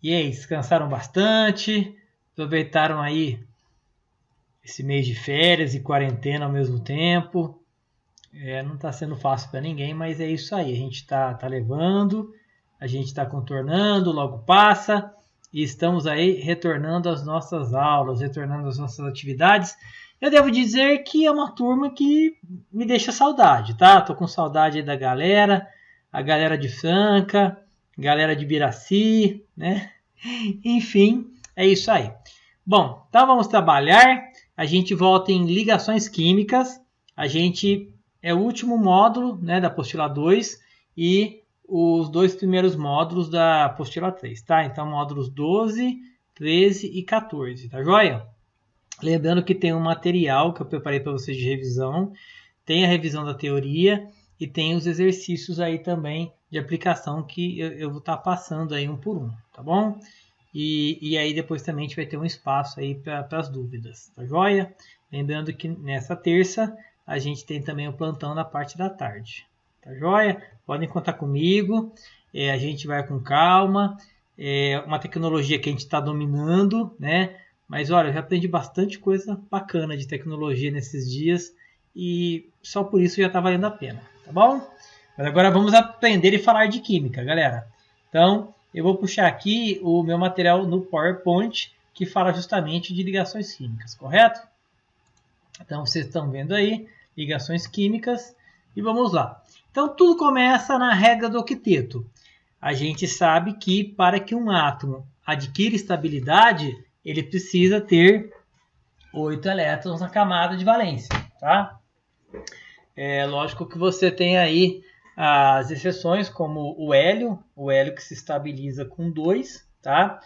E aí, descansaram bastante? Aproveitaram aí esse mês de férias e quarentena ao mesmo tempo? Não está sendo fácil para ninguém, mas é isso aí. A gente está levando, a gente está contornando, logo passa. E estamos aí retornando às nossas aulas, retornando às nossas atividades. Eu devo dizer que é uma turma que me deixa saudade, tá? Tô com saudade aí da galera, a galera de Franca, galera de Biraci, né? Enfim, é isso aí. Bom, então vamos trabalhar. A gente volta em ligações químicas. A gente é o último módulo, né, da apostila 2 e os dois primeiros módulos da apostila 3, tá? Então, módulos 12, 13 e 14, tá joia? Lembrando que tem um material que eu preparei para vocês de revisão, tem a revisão da teoria e tem os exercícios aí também de aplicação que eu vou estar passando aí um por um, tá bom? E aí depois também a gente vai ter um espaço aí para as dúvidas, tá joia? Lembrando que nessa terça a gente tem também o plantão na parte da tarde, tá joia? Podem contar comigo, a gente vai com calma, uma tecnologia que a gente está dominando, né? Mas olha, eu já aprendi bastante coisa bacana de tecnologia nesses dias e só por isso já está valendo a pena, tá bom? Mas agora vamos aprender e falar de química, galera. Então, eu vou puxar aqui o meu material no PowerPoint que fala justamente de ligações químicas, correto? Então, vocês estão vendo aí, ligações químicas, e vamos lá. Então, tudo começa na regra do octeto. A gente sabe que para que um átomo adquira estabilidade, ele precisa ter 8 elétrons na camada de valência, tá? É lógico que você tem aí as exceções, como o hélio que se estabiliza com 2, tá?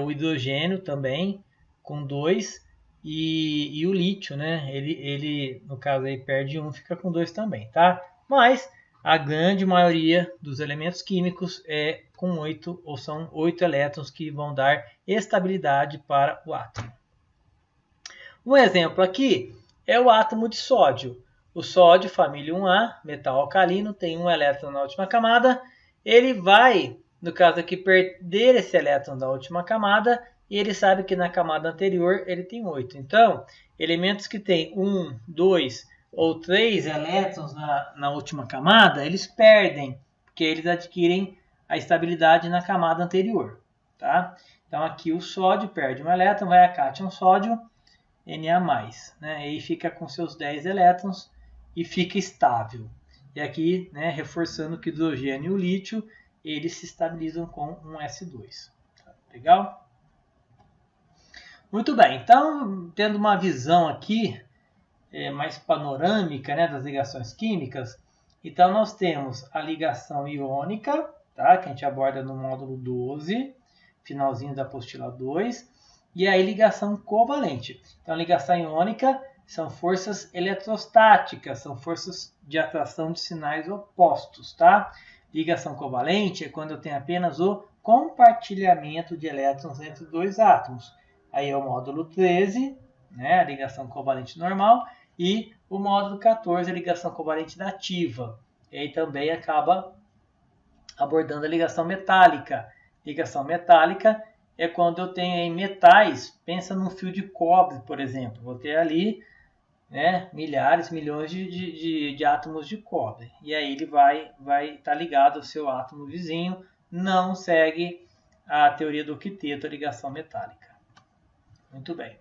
O hidrogênio também com 2 e o lítio, né? Ele, no caso aí, perde 1, fica com 2 também, tá? Mas a grande maioria dos elementos químicos é com 8, ou são 8 elétrons que vão dar estabilidade para o átomo. Um exemplo aqui é o átomo de sódio. O sódio, família 1A, metal alcalino, tem um elétron na última camada. Ele vai, no caso aqui, perder esse elétron da última camada e ele sabe que na camada anterior ele tem 8. Então, elementos que têm 1, 2 ou 3 elétrons na última camada, eles perdem, porque eles adquirem a estabilidade na camada anterior. Tá? Então, aqui o sódio perde um elétron, vai a cátion sódio, Na+, né? E fica com seus 10 elétrons e fica estável. E aqui, né, reforçando que o hidrogênio e o lítio, eles se estabilizam com um S2. Tá? Legal? Muito bem, então, tendo uma visão aqui mais panorâmica, né, das ligações químicas, então nós temos a ligação iônica, tá, que a gente aborda no módulo 12, finalzinho da apostila 2, e aí ligação covalente. Então, a ligação iônica são forças eletrostáticas, são forças de atração de sinais opostos, tá? Ligação covalente é quando eu tenho apenas o compartilhamento de elétrons entre dois átomos. Aí é o módulo 13, né, a ligação covalente normal, e o módulo 14, a ligação covalente dativa. E aí também acaba abordando a ligação metálica. Ligação metálica é quando eu tenho aí metais, pensa num fio de cobre, por exemplo. Vou ter ali, né, milhares, milhões de átomos de cobre. E aí ele vai estar ligado ao seu átomo vizinho, não segue a teoria do octeto, a ligação metálica. Muito bem.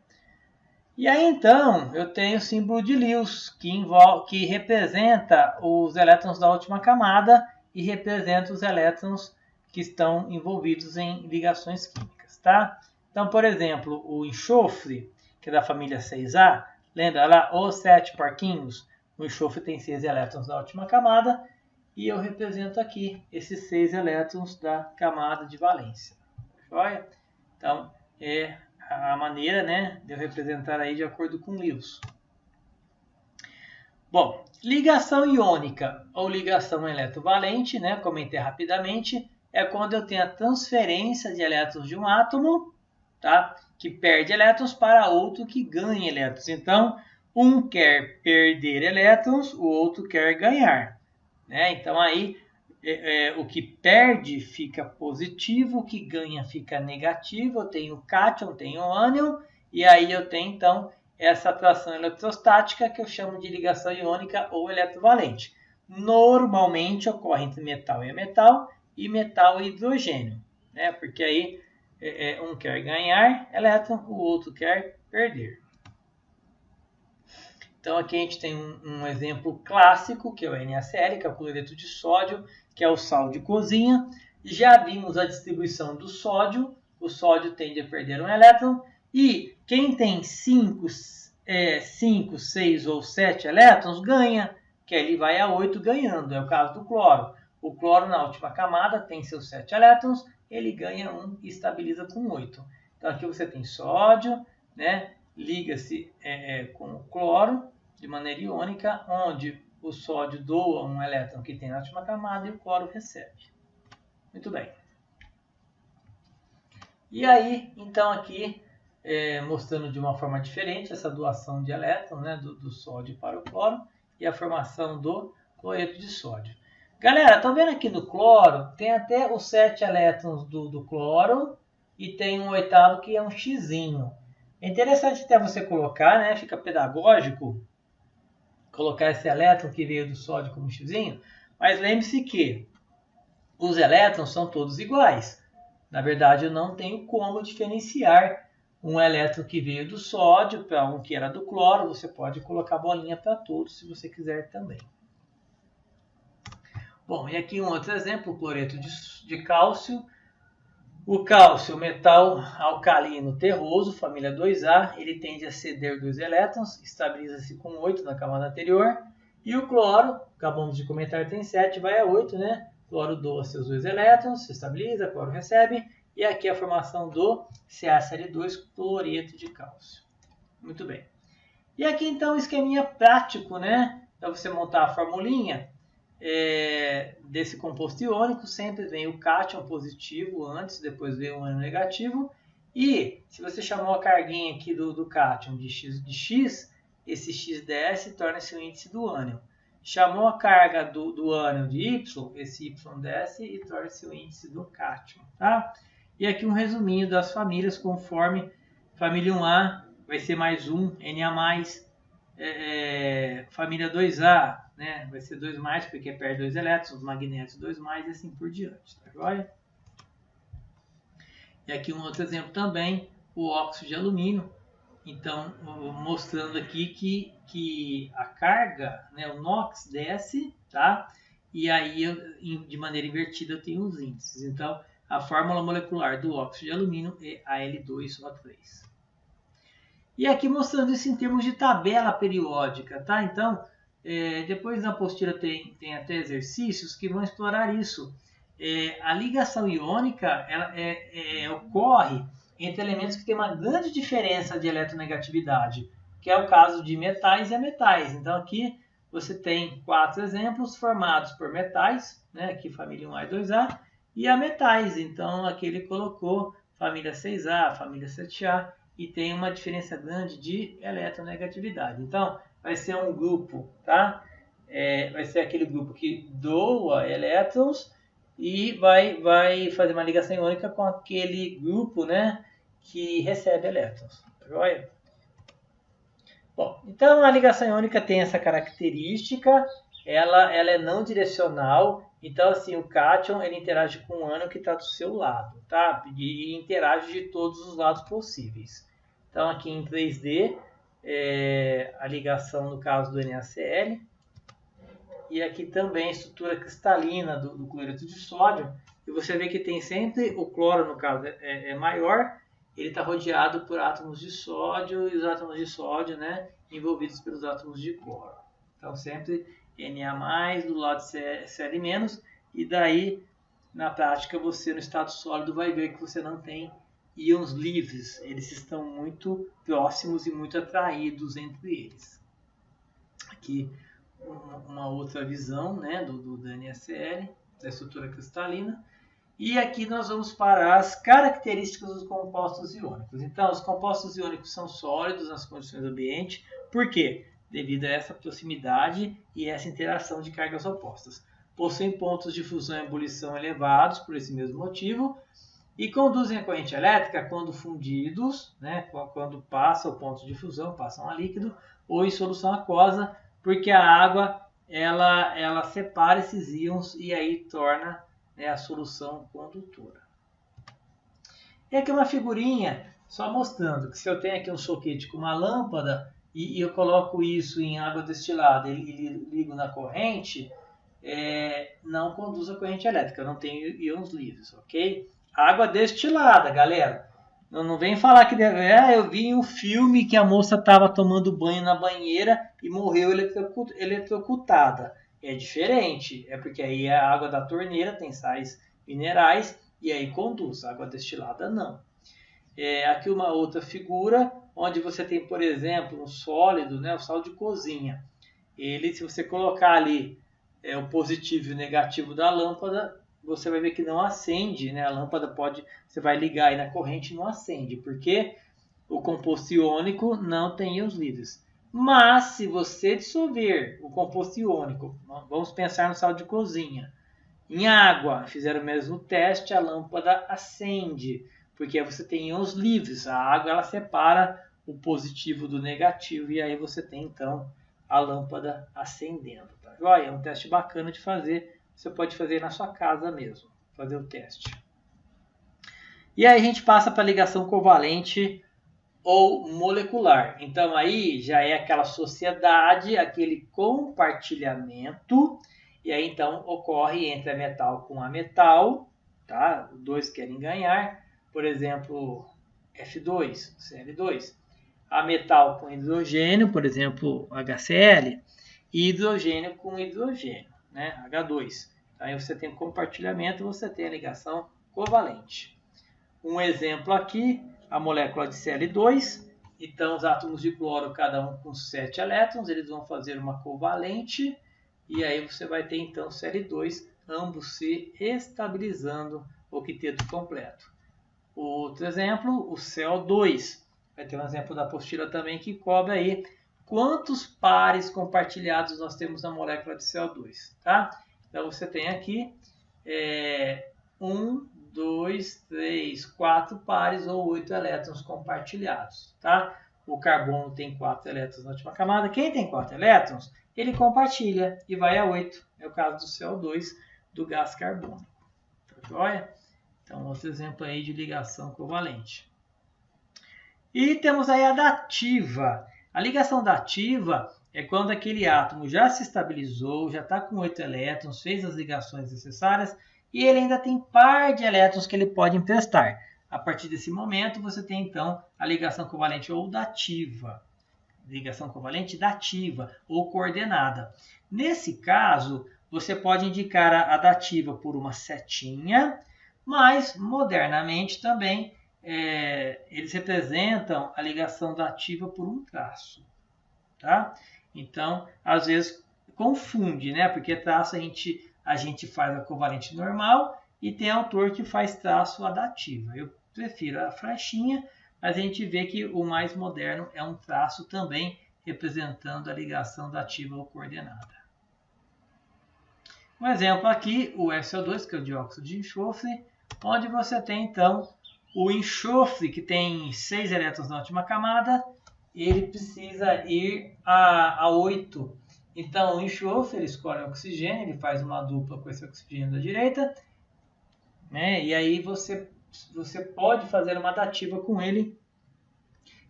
E aí então eu tenho o símbolo de Lewis, que representa os elétrons da última camada e representa os elétrons que estão envolvidos em ligações químicas, tá? Então, por exemplo, o enxofre, que é da família 6A, lembra lá, os 7 porquinhos? O enxofre tem 6 elétrons da última camada e eu represento aqui esses 6 elétrons da camada de valência. Joia? Então, é a maneira, né, de eu representar aí de acordo com Lewis. Bom, ligação iônica ou ligação eletrovalente, né, comentei rapidamente, é quando eu tenho a transferência de elétrons de um átomo, tá, que perde elétrons para outro que ganha elétrons. Então, um quer perder elétrons, o outro quer ganhar, né? Então aí o que perde fica positivo, o que ganha fica negativo. Eu tenho cátion, tenho ânion, e aí eu tenho então essa atração eletrostática que eu chamo de ligação iônica ou eletrovalente. Normalmente ocorre entre metal e metal e hidrogênio, né? Porque aí um quer ganhar elétron, o outro quer perder. Então aqui a gente tem um exemplo clássico, que é o NaCl, que é o cloreto de sódio, que é o sal de cozinha. Já vimos a distribuição do sódio. O sódio tende a perder um elétron. E quem tem 5, 6 ou 7 elétrons ganha, que ele vai a 8 ganhando. É o caso do cloro. O cloro na última camada tem seus 7 elétrons, ele ganha 1 e estabiliza com 8. Então aqui você tem sódio, né? Liga-se com o cloro de maneira iônica, onde o sódio doa um elétron que tem na última camada e o cloro recebe. Muito bem. E aí, então aqui, mostrando de uma forma diferente essa doação de elétron, né, do sódio para o cloro e a formação do cloreto de sódio. Galera, estão vendo aqui no cloro, tem até os 7 elétrons do cloro e tem um oitavo que é um xizinho. É interessante até você colocar, né, fica pedagógico, colocar esse elétron que veio do sódio como xizinho, mas lembre-se que os elétrons são todos iguais. Na verdade, eu não tenho como diferenciar um elétron que veio do sódio para um que era do cloro. Você pode colocar bolinha para todos se você quiser também. Bom, e aqui um outro exemplo, o cloreto de cálcio. O cálcio, metal alcalino terroso, família 2A, ele tende a ceder 2 elétrons, estabiliza-se com 8 na camada anterior. E o cloro, acabamos de comentar, tem 7, vai a 8, né? O cloro doa seus 2 elétrons, se estabiliza, o cloro recebe. E aqui a formação do CaCl2, cloreto de cálcio. Muito bem. E aqui então o esqueminha prático, né? Para você montar a formulinha desse composto iônico, sempre vem o cátion positivo antes, depois vem o ânion negativo. E se você chamou a carguinha aqui do cátion de X, esse X desce e torna-se o índice do ânion. Chamou a carga do ânion de Y, esse Y desce e torna-se o índice do cátion. Tá? E aqui um resuminho das famílias, conforme família 1A vai ser mais 1, Na+, família 2A, né, vai ser 2+, porque perde 2 elétrons, os magnésios 2+, e assim por diante. Tá joia? E aqui um outro exemplo também, o óxido de alumínio. Então, mostrando aqui que a carga, né, o NOx desce, tá? E aí, de maneira invertida, eu tenho os índices. Então, a fórmula molecular do óxido de alumínio é Al2O3. E aqui mostrando isso em termos de tabela periódica, tá? Então, depois na apostila tem até exercícios que vão explorar isso. A ligação iônica ela ocorre entre elementos que têm uma grande diferença de eletronegatividade, que é o caso de metais e ametais. Então aqui você tem 4 exemplos formados por metais, né? Aqui família 1A e 2A, e ametais. Então aqui ele colocou família 6A, família 7A, e tem uma diferença grande de eletronegatividade. Então vai ser um grupo, tá? Vai ser aquele grupo que doa elétrons e vai fazer uma ligação iônica com aquele grupo, né, que recebe elétrons. Joia? Bom, então a ligação iônica tem essa característica, ela é não direcional, então assim, o cátion ele interage com o ânion que está do seu lado, tá? E interage de todos os lados possíveis. Então aqui em 3D, a ligação no caso do NaCl, e aqui também a estrutura cristalina do cloreto de sódio, e você vê que tem sempre o cloro, no caso, é maior, ele está rodeado por átomos de sódio, e os átomos de sódio, né, envolvidos pelos átomos de cloro. Então sempre Na+, do lado Cl-, e daí, na prática, você no estado sólido vai ver que você não tem íons livres, eles estão muito próximos e muito atraídos entre eles. Aqui uma outra visão, né, do NaCl, da estrutura cristalina. E aqui nós vamos para as características dos compostos iônicos. Então, os compostos iônicos são sólidos nas condições do ambiente. Por quê? Devido a essa proximidade e essa interação de cargas opostas. possuem pontos de fusão e ebulição elevados por esse mesmo motivo e conduzem a corrente elétrica quando fundidos, né, quando passa o ponto de fusão, passam a líquido ou em solução aquosa, porque a água ela separa esses íons e aí torna, né, a solução condutora. E aqui uma figurinha só mostrando que se eu tenho aqui um soquete com uma lâmpada e eu coloco isso em água destilada e ligo na corrente, não conduz a corrente elétrica, eu não tenho íons livres, ok? Água destilada, galera. Não vem falar que eu vi em um filme que a moça estava tomando banho na banheira e morreu eletrocutada. É diferente, é porque aí a água da torneira tem sais minerais e aí conduz, a água destilada não. Aqui uma outra figura, onde você tem, por exemplo, um sólido, né, o sal de cozinha. Ele, se você colocar ali o positivo e o negativo da lâmpada, você vai ver que não acende, né? A lâmpada você vai ligar aí na corrente e não acende, porque o composto iônico não tem íons livres. Mas se você dissolver o composto iônico, vamos pensar no sal de cozinha, em água, fizer o mesmo teste, a lâmpada acende, porque aí você tem íons livres. A água ela separa o positivo do negativo e aí você tem então a lâmpada acendendo. Tá joia? É um teste bacana de fazer. Você pode fazer na sua casa mesmo, fazer o teste. E aí a gente passa para a ligação covalente ou molecular. Então aí já é aquela sociedade, aquele compartilhamento, e aí então ocorre entre a metal com a metal, tá? Os dois querem ganhar, por exemplo, F2, Cl2. A metal com hidrogênio, por exemplo, HCl, e hidrogênio com hidrogênio, né? H2. Aí você tem compartilhamento, você tem a ligação covalente. Um exemplo aqui, a molécula de Cl2. Então, os átomos de cloro, cada um com 7 elétrons, eles vão fazer uma covalente. E aí você vai ter, então, Cl2, ambos se estabilizando, o quinteto completo. Outro exemplo, o CO2. Vai ter um exemplo da apostila também que cobre aí quantos pares compartilhados nós temos na molécula de CO2. Tá? Então, você tem aqui 1, 2, 3, 4 pares ou 8 elétrons compartilhados. Tá? O carbono tem 4 elétrons na última camada. Quem tem 4 elétrons, ele compartilha e vai a 8. É o caso do CO2, do gás carbônico. Tá joia? Então, outro exemplo aí de ligação covalente. E temos aí a dativa. A ligação dativa é quando aquele átomo já se estabilizou, já está com 8 elétrons, fez as ligações necessárias e ele ainda tem par de elétrons que ele pode emprestar. A partir desse momento, você tem então a ligação covalente ou dativa. Ligação covalente dativa ou coordenada. Nesse caso, você pode indicar a dativa por uma setinha, mas modernamente também eles representam a ligação dativa por um traço. Tá? Então, às vezes confunde, né? Porque traço a gente faz a covalente normal e tem autor que faz traço adativa. Eu prefiro a flechinha, mas a gente vê que o mais moderno é um traço também representando a ligação dativa ou coordenada. Um exemplo aqui, o SO2, que é o dióxido de enxofre, onde você tem então o enxofre, que tem 6 elétrons na última camada, ele precisa ir a 8. Então, o enxofre, ele escolhe o oxigênio, ele faz uma dupla com esse oxigênio da direita, né? E aí você pode fazer uma dativa com ele,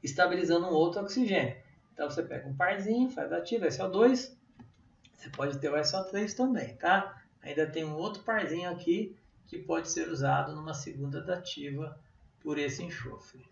estabilizando um outro oxigênio. Então, você pega um parzinho, faz dativa, SO2, você pode ter o SO3 também, tá? Ainda tem um outro parzinho aqui que pode ser usado numa segunda dativa por esse enxofre.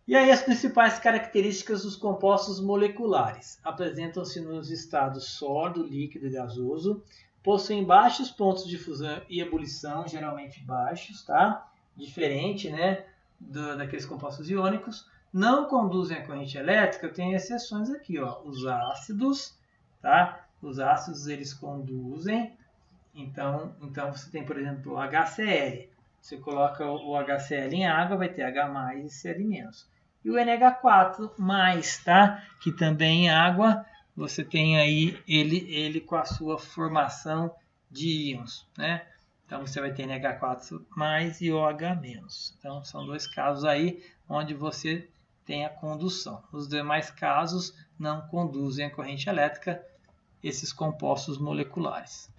E aí as principais características dos compostos moleculares. Apresentam-se nos estados sólido, líquido e gasoso. Possuem baixos pontos de fusão e ebulição, geralmente baixos, tá? Diferente, né, daqueles compostos iônicos. Não conduzem a corrente elétrica, tem exceções aqui, ó. Os ácidos, tá? Os ácidos eles conduzem. Então você tem, por exemplo, o HCl. Você coloca o HCl em água, vai ter H+ e Cl-. E o NH4+, tá? Que também em água você tem aí ele com a sua formação de íons, né? Então você vai ter NH4+ e OH-. Então são dois casos aí onde você tem a condução. Os demais casos não conduzem a corrente elétrica, esses compostos moleculares.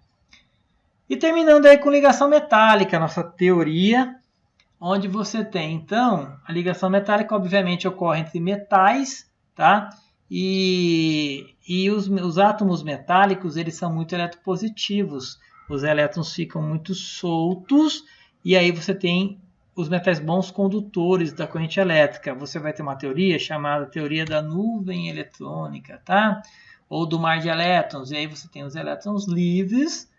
E terminando aí com ligação metálica, nossa teoria, onde você tem então a ligação metálica, obviamente ocorre entre metais, tá? E os átomos metálicos, eles são muito eletropositivos. Os elétrons ficam muito soltos e aí você tem os metais bons condutores da corrente elétrica. Você vai ter uma teoria chamada teoria da nuvem eletrônica, tá? Ou do mar de elétrons. E aí você tem os elétrons livres,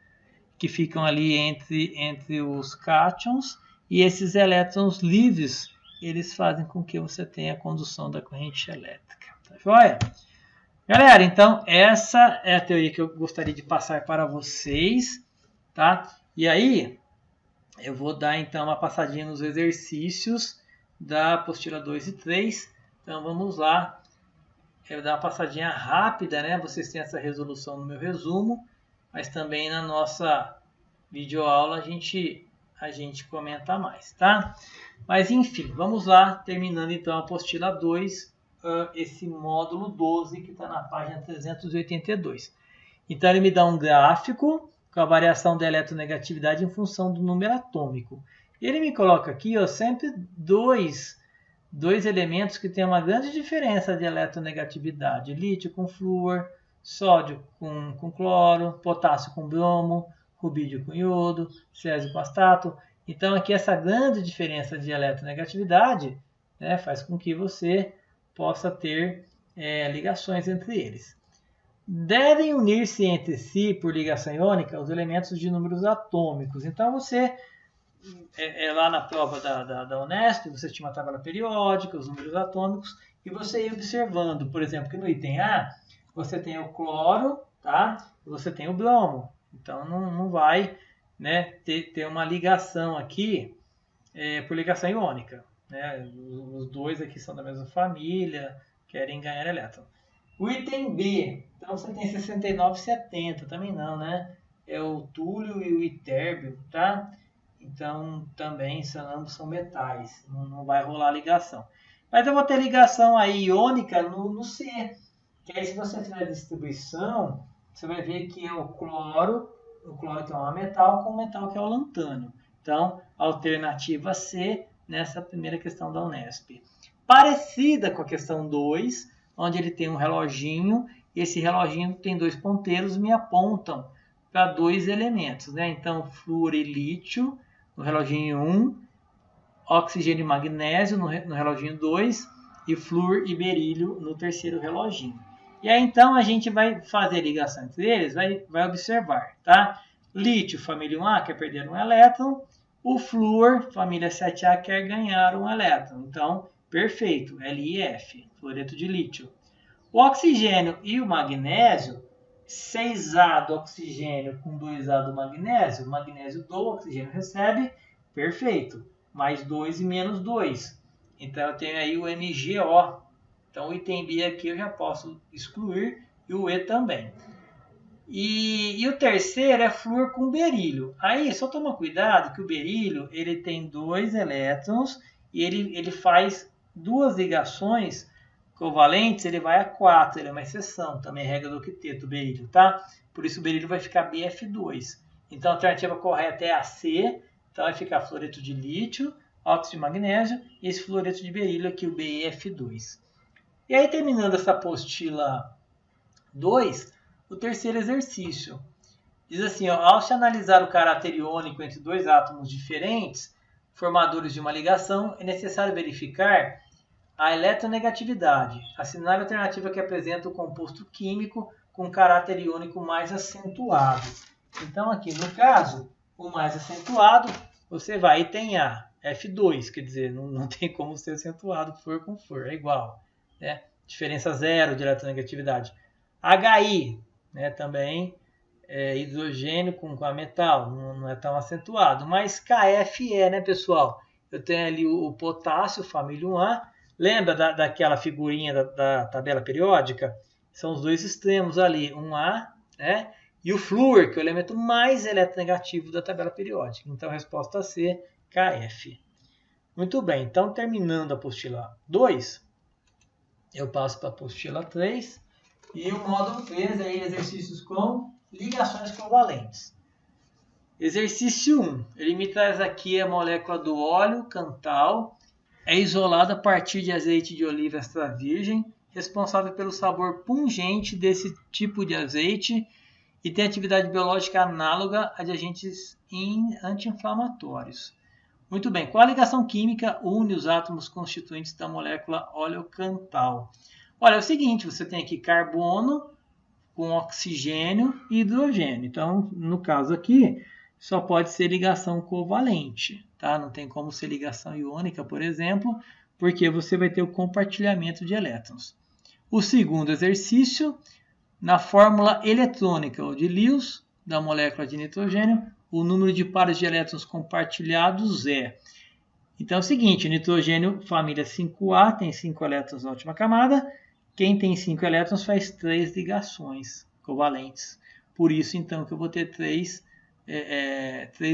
que ficam ali entre os cátions, e esses elétrons livres, eles fazem com que você tenha a condução da corrente elétrica. Tá joia? Galera, então essa é a teoria que eu gostaria de passar para vocês, tá? E aí, eu vou dar então uma passadinha nos exercícios da apostila 2 e 3. Então vamos lá. Eu vou dar uma passadinha rápida, né? Vocês têm essa resolução no meu resumo, mas também na nossa videoaula a gente comenta mais, tá? Mas enfim, vamos lá, terminando então a apostila 2, esse módulo 12 que está na página 382. Então ele me dá um gráfico com a variação da eletronegatividade em função do número atômico. Ele me coloca aqui, ó, sempre dois elementos que têm uma grande diferença de eletronegatividade: lítio com flúor, sódio com cloro, potássio com bromo, rubídio com iodo, césio com astato. Então aqui essa grande diferença de eletronegatividade, né, faz com que você possa ter ligações entre eles. Devem unir-se entre si por ligação iônica os elementos de números atômicos. Então você, lá na prova da Unesp, você tinha uma tabela periódica, os números atômicos, e você ia observando, por exemplo, que no item A você tem o cloro, tá? E você tem o bromo. Então não vai, né, ter uma ligação aqui por ligação iônica, né? Os dois aqui são da mesma família, querem ganhar elétron. O item B, então você tem 69 e 70, também não, né? É o túlio e o itérbio, tá? Então também ambos são metais, não vai rolar ligação. Mas eu vou ter ligação aí iônica no C, que aí se você fizer a distribuição, você vai ver que é o cloro que é um metal, com o metal que é o lantânio. Então, alternativa C nessa primeira questão da Unesp. Parecida com a questão 2, onde ele tem um reloginho, e esse reloginho tem dois ponteiros, me apontam para dois elementos, né? Então, flúor e lítio no reloginho 1, oxigênio e magnésio no reloginho 2, e flúor e berílio no terceiro reloginho. E aí, então, a gente vai fazer a ligação entre eles, vai observar, tá? Lítio, família 1A, quer perder um elétron. O flúor, família 7A, quer ganhar um elétron. Então, perfeito, LiF, fluoreto de lítio. O oxigênio e o magnésio, 6A do oxigênio com 2A do magnésio. O magnésio do oxigênio recebe, perfeito. Mais 2 e menos 2. Então, eu tenho aí o MgO. Então, o item B aqui eu já posso excluir e o E também. E o terceiro é flúor com berílio. Aí, só toma cuidado que o berílio ele tem 2 elétrons e ele faz duas ligações covalentes, ele vai a 4, ele é uma exceção, também é regra do octeto, o berílio, tá? Por isso o berílio vai ficar BF2. Então, a alternativa correta é a C, então vai ficar fluoreto de lítio, óxido de magnésio e esse fluoreto de berílio aqui, o BF2. E aí, terminando essa apostila 2, o terceiro exercício. Diz assim, ó, ao se analisar o caráter iônico entre dois átomos diferentes, formadores de uma ligação, é necessário verificar a eletronegatividade, assinale a alternativa que apresenta o composto químico com caráter iônico mais acentuado. Então, aqui no caso, o mais acentuado, você vai e tem A, F2, quer dizer, não tem como ser acentuado flúor com flúor, é igual. Né? Diferença zero de eletronegatividade. HI, né, também hidrogênio com a metal, não é tão acentuado. Mas KFE, né, pessoal? Eu tenho ali o potássio, família 1A. Lembra daquela figurinha da tabela periódica? são os dois extremos ali, um A, né? E o flúor, que é o elemento mais eletronegativo da tabela periódica. Então, a resposta C, Kf. Muito bem, então terminando a apostila 2, eu passo para a apostila 3. E o módulo 3 é exercícios com ligações covalentes. Exercício 1, ele me traz aqui a molécula do óleo cantal, é isolada a partir de azeite de oliva extra virgem, responsável pelo sabor pungente desse tipo de azeite e tem atividade biológica análoga a de agentes anti-inflamatórios. Muito bem, qual a ligação química une os átomos constituintes da molécula óleo cantal? Olha, é o seguinte, você tem aqui carbono com oxigênio e hidrogênio. Então, no caso aqui, só pode ser ligação covalente, tá? Não tem como ser ligação iônica, por exemplo, porque você vai ter o compartilhamento de elétrons. O segundo exercício, na fórmula eletrônica ou de Lewis da molécula de nitrogênio, o número de pares de elétrons compartilhados é... Então é o seguinte, nitrogênio família 5A tem 5 elétrons na última camada, quem tem 5 elétrons faz 3 ligações covalentes. Por isso, então, que eu vou ter 3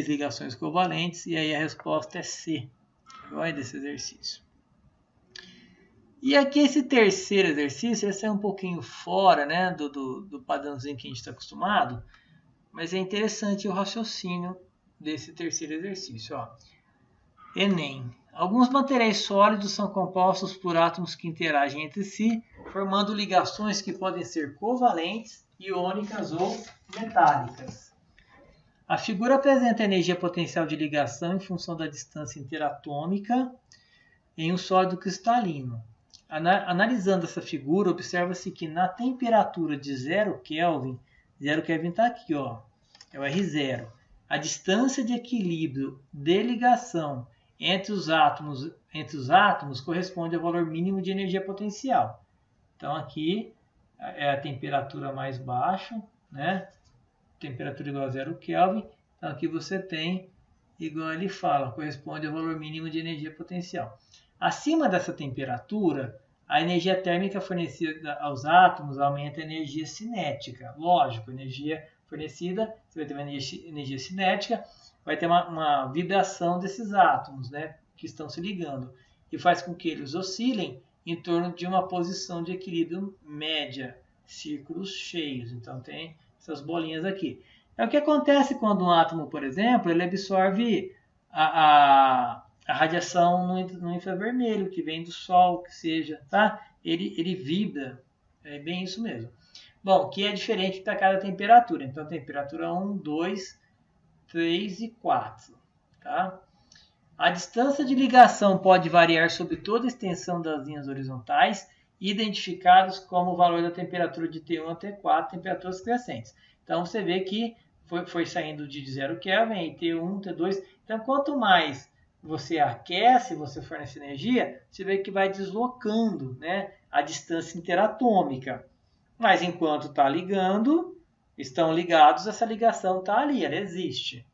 ligações covalentes, e aí a resposta é C, desse exercício. E aqui esse terceiro exercício, esse é um pouquinho fora, né, do padrãozinho que a gente está acostumado, mas é interessante o raciocínio desse terceiro exercício. Ó. Enem. Alguns materiais sólidos são compostos por átomos que interagem entre si, formando ligações que podem ser covalentes, iônicas ou metálicas. A figura apresenta a energia potencial de ligação em função da distância interatômica em um sólido cristalino. Analisando essa figura, observa-se que na temperatura de 0 Kelvin, 0 Kelvin está aqui, ó, é o R0, a distância de equilíbrio de ligação entre os átomos corresponde ao valor mínimo de energia potencial. Então aqui é a temperatura mais baixa, né? Temperatura igual a 0 Kelvin. Então aqui você tem, igual ele fala, corresponde ao valor mínimo de energia potencial. Acima dessa temperatura, a energia térmica fornecida aos átomos aumenta a energia cinética. Lógico, energia fornecida, você vai ter uma energia cinética, vai ter uma vibração desses átomos, né, que estão se ligando, e faz com que eles oscilem em torno de uma posição de equilíbrio média, círculos cheios. Então tem essas bolinhas aqui. É o que acontece quando um átomo, por exemplo, ele absorve a radiação no infravermelho, que vem do Sol, que seja, tá? Ele vibra, é bem isso mesmo. Bom, que é diferente para cada temperatura. Então, temperatura 1, 2, 3 e 4, tá? A distância de ligação pode variar sobre toda a extensão das linhas horizontais, identificadas como o valor da temperatura de T1 a T4, temperaturas crescentes. Então, você vê que foi saindo de 0 Kelvin, T1, T2. Então, quanto mais você aquece, você fornece energia, você vê que vai deslocando, né, a distância interatômica. Mas enquanto está ligando, estão ligados, essa ligação está ali, ela existe.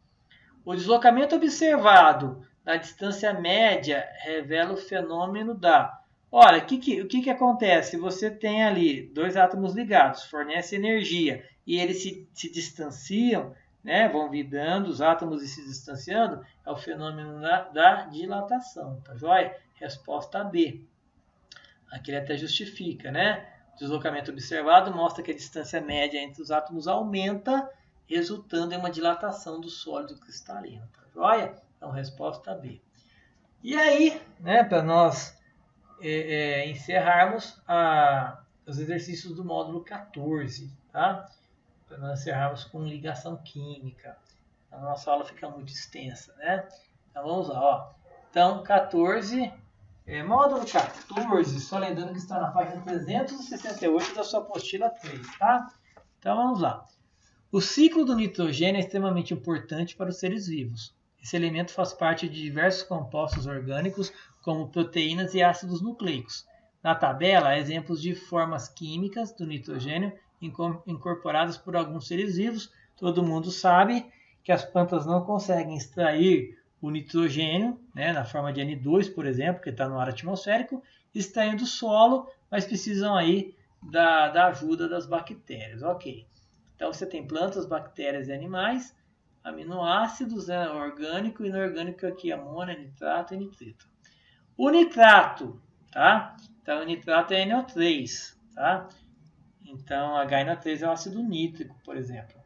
O deslocamento observado na distância média revela o fenômeno da... Olha, o que acontece? Você tem ali dois átomos ligados, fornece energia, e eles se distanciam, né? Vão vibrando, os átomos se distanciando, é o fenômeno da dilatação, tá joia? Resposta B. Aqui ele até justifica, né? O deslocamento observado mostra que a distância média entre os átomos aumenta, resultando em uma dilatação do sólido cristalino, tá joia? Então, resposta B. E aí, né, para nós encerrarmos os exercícios do módulo 14, tá? Para nós encerrarmos com ligação química. A nossa aula fica muito extensa, né? Então vamos lá, ó. Então, 14, módulo 14, só lembrando que está na página 368 da sua apostila 3, tá? Então vamos lá. O ciclo do nitrogênio é extremamente importante para os seres vivos. Esse elemento faz parte de diversos compostos orgânicos, como proteínas e ácidos nucleicos. Na tabela, há exemplos de formas químicas do nitrogênio incorporadas por alguns seres vivos. Todo mundo sabe que as plantas não conseguem extrair o nitrogênio, né, na forma de N2, por exemplo, que está no ar atmosférico, extraindo do solo, mas precisam aí da ajuda das bactérias. Ok. Então você tem plantas, bactérias e animais, aminoácidos, né, orgânico e inorgânico aqui, amônia, nitrato e nitrito. O nitrato, tá? Então o nitrato é NO3, tá? Então HNO3 é o ácido nítrico, por exemplo.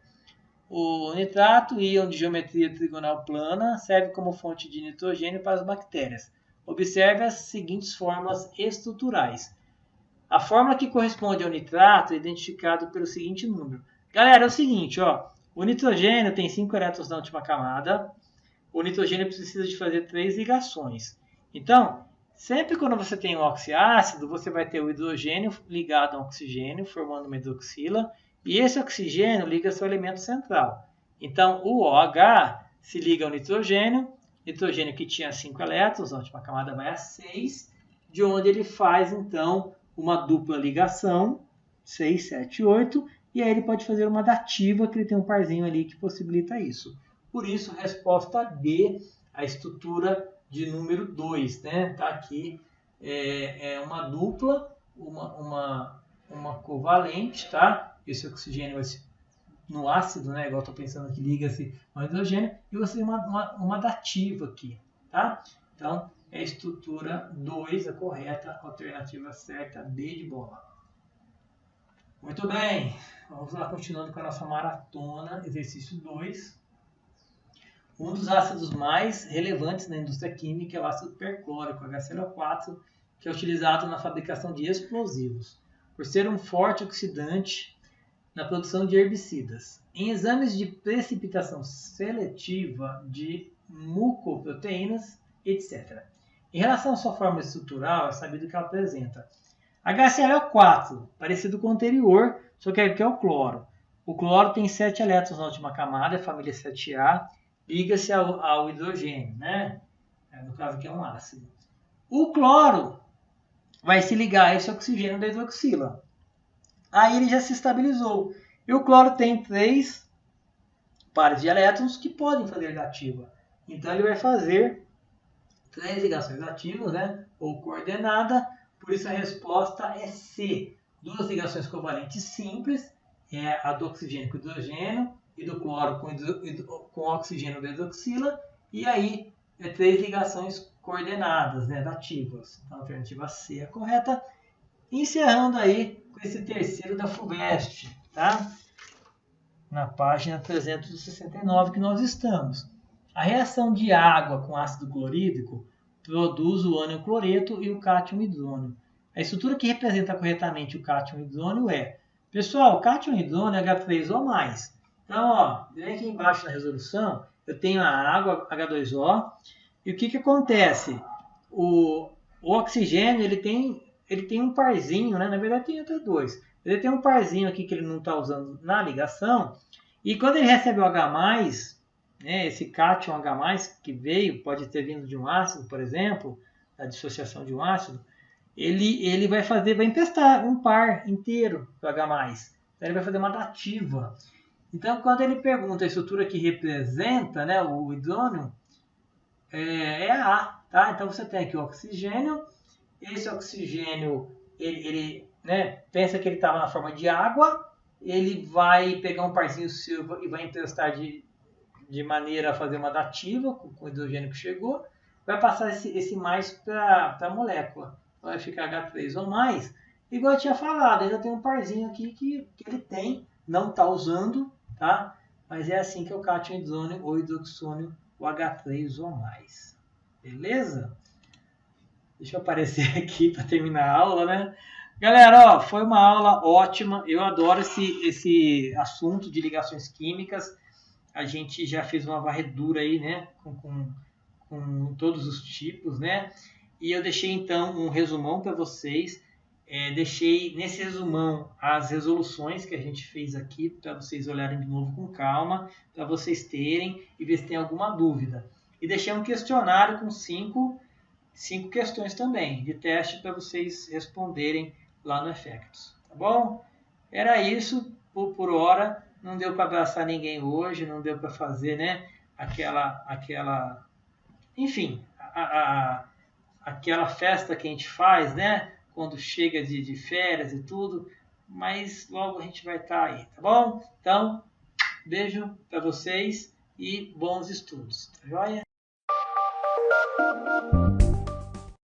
O nitrato, íon de geometria trigonal plana, serve como fonte de nitrogênio para as bactérias. Observe as seguintes fórmulas estruturais. A fórmula que corresponde ao nitrato é identificada pelo seguinte número. Galera, é o seguinte, ó, o nitrogênio tem 5 elétrons na última camada, o nitrogênio precisa de fazer 3 ligações. Então, sempre quando você tem um oxiácido, você vai ter o hidrogênio ligado ao oxigênio, formando uma hidroxila, e esse oxigênio liga seu elemento central. Então, o OH se liga ao nitrogênio que tinha 5 elétrons, na última camada vai a 6, de onde ele faz, então, uma dupla ligação, 6, 7, 8, e aí ele pode fazer uma dativa, que ele tem um parzinho ali que possibilita isso. Por isso, resposta D, a estrutura de número 2, né? Tá aqui, é uma dupla, uma covalente, tá? Esse oxigênio vai no ácido, né? Igual eu tô pensando aqui, liga-se ao hidrogênio, e você tem uma dativa aqui, tá? Então, é a estrutura 2, a correta, alternativa certa, D de bola. Muito bem, vamos lá continuando com a nossa maratona, exercício 2. Um dos ácidos mais relevantes na indústria química é o ácido perclórico, HClO4, que é utilizado na fabricação de explosivos, por ser um forte oxidante na produção de herbicidas. Em exames de precipitação seletiva de mucoproteínas, etc. Em relação à sua forma estrutural, é sabido que ela apresenta HClO4, parecido com o anterior, só que aqui é o cloro. O cloro tem 7 elétrons na última camada, é a família 7A, liga-se ao hidrogênio, né? No caso aqui é um ácido. O cloro vai se ligar a esse oxigênio da hidroxila. Aí ele já se estabilizou. E o cloro tem 3 pares de elétrons que podem fazer dativa. Então ele vai fazer 3 ligações ativas, né? Ou coordenada. Por isso a resposta é C. 2 ligações covalentes simples, é a do oxigênio com hidrogênio e do cloro com oxigênio da hidroxila. E aí, 3 ligações coordenadas, né, dativas. Então a alternativa C é a correta. Encerrando aí com esse terceiro da FUVEST, tá? Na página 369 que nós estamos. A reação de água com ácido clorídrico produz o ânion cloreto e o cátion hidrônio. A estrutura que representa corretamente o cátion hidrônio é, pessoal, o cátion hidrônio é H3O+. Então, ó, vem aqui embaixo na resolução, eu tenho a água H2O, e o que acontece? O oxigênio, ele tem um parzinho, né? Na verdade tem até 2. Ele tem um parzinho aqui que ele não está usando na ligação, e quando ele recebe o H+, né, esse cátion H+, que veio, pode ter vindo de um ácido, por exemplo, a dissociação de um ácido, ele vai emprestar um par inteiro do H+. Então ele vai fazer uma dativa. Então quando ele pergunta a estrutura que representa, né, o hidrônio, é a A, tá? Então você tem aqui o oxigênio. Esse oxigênio, ele né, pensa que ele estava na forma de água, ele vai pegar um parzinho seu e vai emprestar de maneira a fazer uma dativa com o hidrogênio que chegou, vai passar esse mais para a molécula. Vai ficar H3 ou mais. Igual eu tinha falado, ainda tem um parzinho aqui que ele tem, não está usando, tá? Mas é assim que é o cátion hidrônio ou hidroxônio, o H3 ou mais. Beleza? Deixa eu aparecer aqui para terminar a aula, né? Galera, ó, foi uma aula ótima. Eu adoro esse assunto de ligações químicas. A gente já fez uma varredura aí, né? Com todos os tipos, né? E eu deixei então um resumão para vocês. Deixei nesse resumão as resoluções que a gente fez aqui para vocês olharem de novo com calma, para vocês terem e ver se tem alguma dúvida. E deixei um questionário com 5 questões também de teste para vocês responderem lá no Effectus, tá bom? Era isso por hora. Não deu para abraçar ninguém hoje, não deu para fazer, né? Enfim, aquela festa que a gente faz, né? Quando chega de férias e tudo, mas logo a gente vai estar aí, tá bom? Então, beijo para vocês e bons estudos, tá joia?